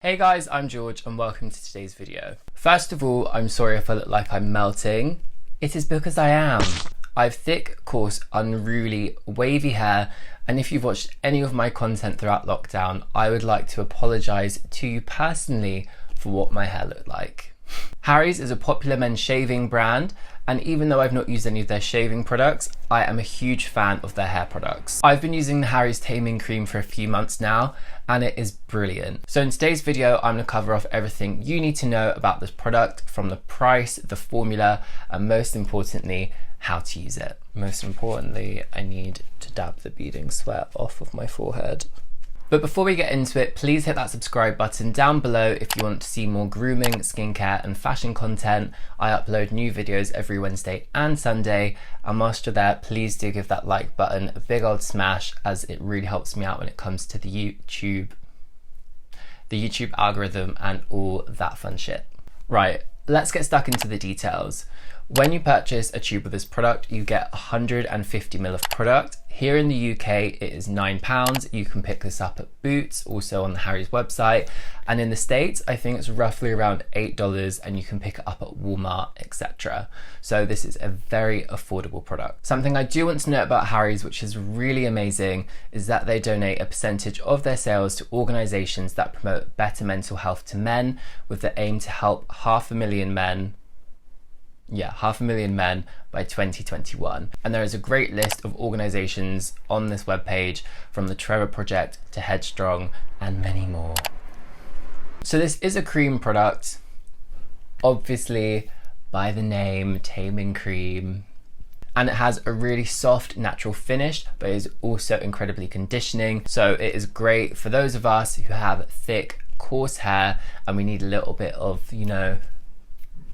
Hey guys, I'm George and welcome to today's video. First of all, I'm sorry if I look like I'm melting. It is because I am. I have thick, coarse, unruly, wavy hair, and if you've watched any of my content throughout lockdown, I would like to apologise to you personally for what my hair looked like. Harry's is a popular men's shaving brand, and even though I've not used any of their shaving products, I am a huge fan of their hair products. I've been using the Harry's Taming Cream for a few months now, and it is brilliant. So in today's video, I'm gonna cover off everything you need to know about this product, from the price, the formula, and most importantly, how to use it. Most importantly, I need to dab the beading sweat off of my forehead. But before we get into it, please hit that subscribe button down below if you want to see more grooming, skincare and fashion content. I upload new videos every Wednesday and Sunday, and whilst you're there, please do give that like button a big old smash, as it really helps me out when it comes to the YouTube algorithm and all that fun shit. Right, let's get stuck into the details. When you purchase a tube of this product, you get 150 ml of product. Here in the UK, it is £9. You can pick this up at Boots, also on the Harry's website. And in the States, I think it's roughly around $8 and you can pick it up at Walmart, etc. So this is a very affordable product. Something I do want to note about Harry's, which is really amazing, is that they donate a percentage of their sales to organisations that promote better mental health to men, with the aim to help 500,000 men by 2021. And there is a great list of organisations on this webpage, from the Trevor Project to Headstrong and many more. So this is a cream product, obviously by the name Taming Cream, and it has a really soft natural finish, but is also incredibly conditioning. So it is great for those of us who have thick, coarse hair and we need a little bit of,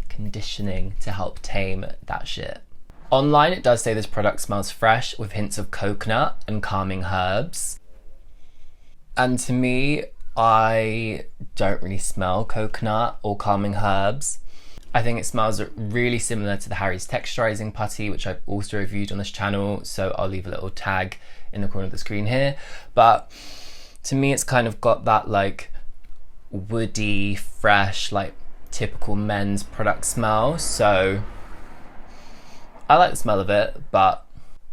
conditioning to help tame that shit. Online, it does say this product smells fresh with hints of coconut and calming herbs. And to me, I don't really smell coconut or calming herbs. I think it smells really similar to the Harry's texturizing putty, which I've also reviewed on this channel, so I'll leave a little tag in the corner of the screen here. But to me, it's kind of got that like woody, fresh, like typical men's product smell. So I like the smell of it, but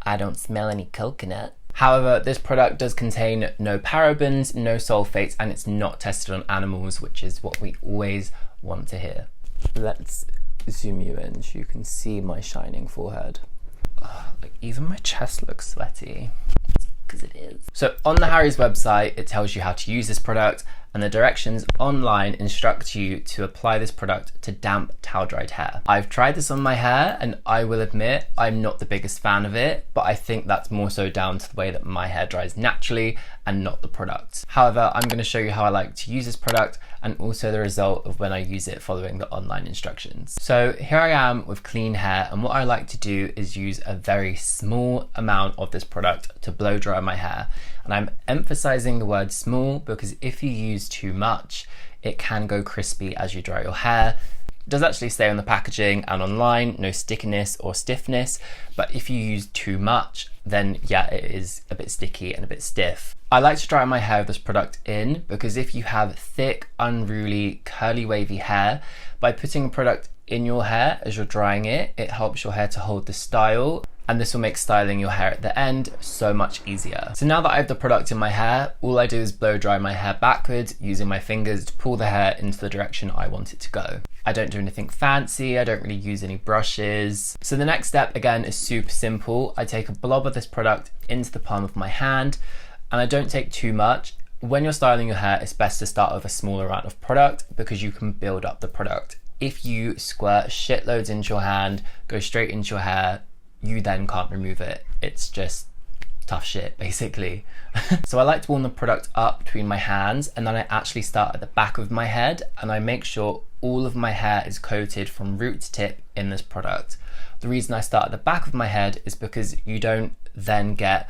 I don't smell any coconut. However, this product does contain no parabens, no sulfates, and it's not tested on animals, which is what we always want to hear. Let's zoom you in so you can see my shining forehead. Like even my chest looks sweaty. Because it is. So on the Harry's website, it tells you how to use this product, and the directions online instruct you to apply this product to damp, towel-dried hair. I've tried this on my hair, and I will admit I'm not the biggest fan of it, but I think that's more so down to the way that my hair dries naturally and not the product. However, I'm going to show you how I like to use this product and also the result of when I use it following the online instructions. So here I am with clean hair, and what I like to do is use a very small amount of this product to blow dry my hair. And I'm emphasizing the word small because if you use too much, it can go crispy as you dry your hair. It does actually say on the packaging and online, no stickiness or stiffness, but if you use too much, then yeah, it is a bit sticky and a bit stiff. I like to dry my hair with this product in because if you have thick, unruly, curly, wavy hair, by putting a product in your hair as you're drying it, it helps your hair to hold the style, and this will make styling your hair at the end so much easier. So now that I have the product in my hair, all I do is blow dry my hair backwards using my fingers to pull the hair into the direction I want it to go. I don't do anything fancy, I don't really use any brushes. So the next step again is super simple. I take a blob of this product into the palm of my hand, and I don't take too much. When you're styling your hair, it's best to start with a smaller amount of product because you can build up the product. If you squirt shitloads into your hand, go straight into your hair, you then can't remove it. It's just tough shit, basically. So I like to warm the product up between my hands, and then I actually start at the back of my head, and I make sure all of my hair is coated from root to tip in this product. The reason I start at the back of my head is because you don't then get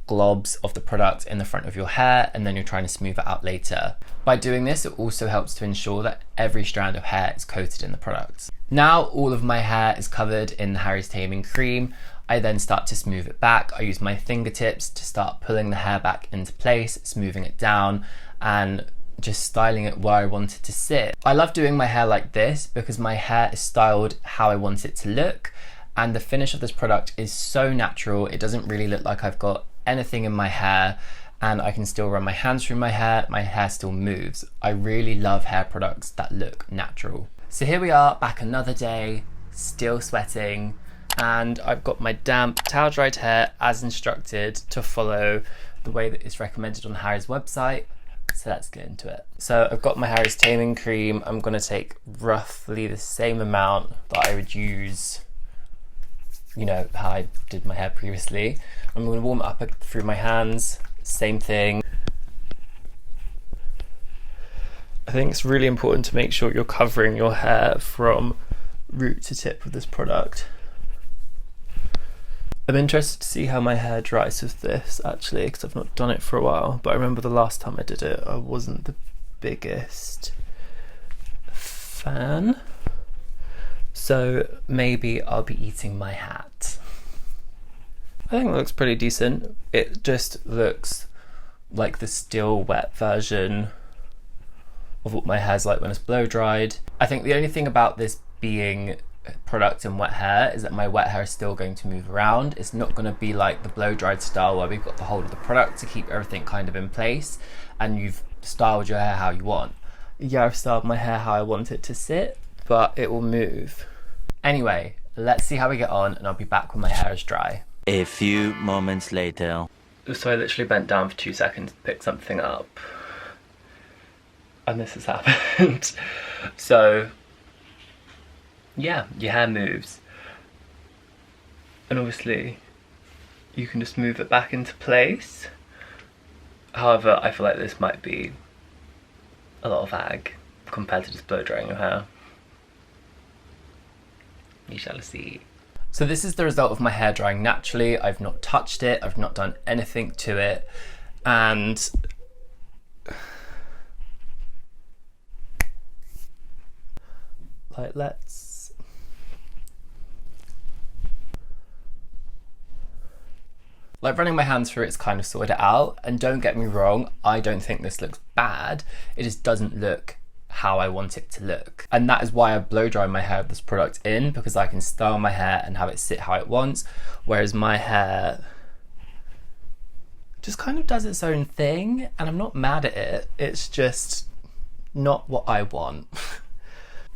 globs of the product in the front of your hair and then you're trying to smooth it out later. By doing this, it also helps to ensure that every strand of hair is coated in the product. Now all of my hair is covered in the Harry's Taming Cream. I then start to smooth it back. I use my fingertips to start pulling the hair back into place, smoothing it down, and just styling it where I want it to sit. I love doing my hair like this because my hair is styled how I want it to look, and the finish of this product is so natural. It doesn't really look like I've got anything in my hair, and I can still run my hands through my hair still moves. I really love hair products that look natural. So here we are, back another day, still sweating, and I've got my damp towel dried hair as instructed to follow the way that it's recommended on Harry's website. So let's get into it. So I've got my Harry's Taming Cream. I'm gonna take roughly the same amount that I would use, you know, how I did my hair previously. I'm gonna warm it up through my hands, same thing. I think it's really important to make sure you're covering your hair from root to tip with this product. I'm interested to see how my hair dries with this actually, because I've not done it for a while, but I remember the last time I did it, I wasn't the biggest fan. So maybe I'll be eating my hat. I think it looks pretty decent. It just looks like the still wet version of what my hair's like when it's blow dried. I think the only thing about this being product and wet hair is that my wet hair is still going to move around. It's not going to be like the blow dried style where we've got the hold of the product to keep everything kind of in place and you've styled your hair how you want. Yeah, I've styled my hair how I want it to sit, but it will move. Anyway, let's see how we get on, and I'll be back when my hair is dry. A few moments later. So I literally bent down for 2 seconds to pick something up, and this has happened. So yeah, your hair moves, and obviously you can just move it back into place. However, I feel like this might be a lot of ag compared to just blow drying your hair. We shall see. So this is the result of my hair drying naturally. I've not touched it, I've not done anything to it, and like running my hands through it's kind of sorted it out, and don't get me wrong, I don't think this looks bad, it just doesn't look how I want it to look. And that is why I blow dry my hair with this product in, because I can style my hair and have it sit how it wants, whereas my hair just kind of does its own thing, and I'm not mad at it, it's just not what I want.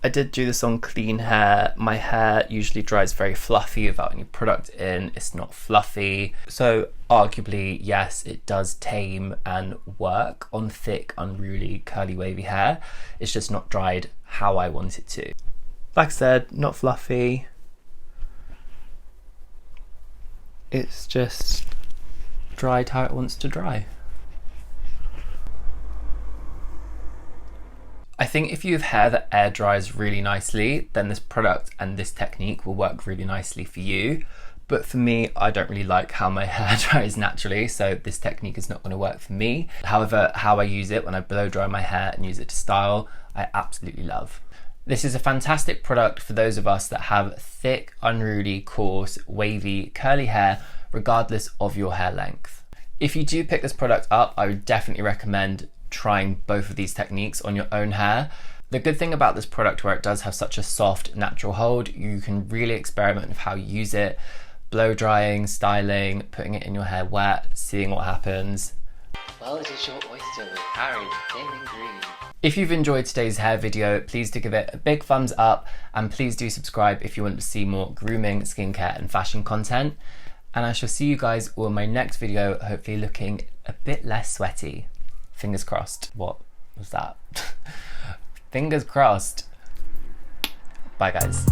I did do this on clean hair. My hair usually dries very fluffy without any product in. It's not fluffy. So arguably, yes, it does tame and work on thick, unruly, curly, wavy hair. It's just not dried how I want it to. Like I said, not fluffy. It's just dried how it wants to dry. I think if you have hair that air dries really nicely, then this product and this technique will work really nicely for you. But for me, I don't really like how my hair dries naturally, so this technique is not going to work for me. However, how I use it when I blow dry my hair and use it to style, I absolutely love. This is a fantastic product for those of us that have thick, unruly, coarse, wavy, curly hair, regardless of your hair length. If you do pick this product up, I would definitely recommend trying both of these techniques on your own hair. The good thing about this product, where it does have such a soft, natural hold, you can really experiment with how you use it, blow drying, styling, putting it in your hair wet, seeing what happens. Well, it is your oyster with Harry, Taming Cream. If you've enjoyed today's hair video, please do give it a big thumbs up, and please do subscribe if you want to see more grooming, skincare and fashion content. And I shall see you guys all in my next video, hopefully looking a bit less sweaty. Fingers crossed. What was that? Fingers crossed. Bye guys.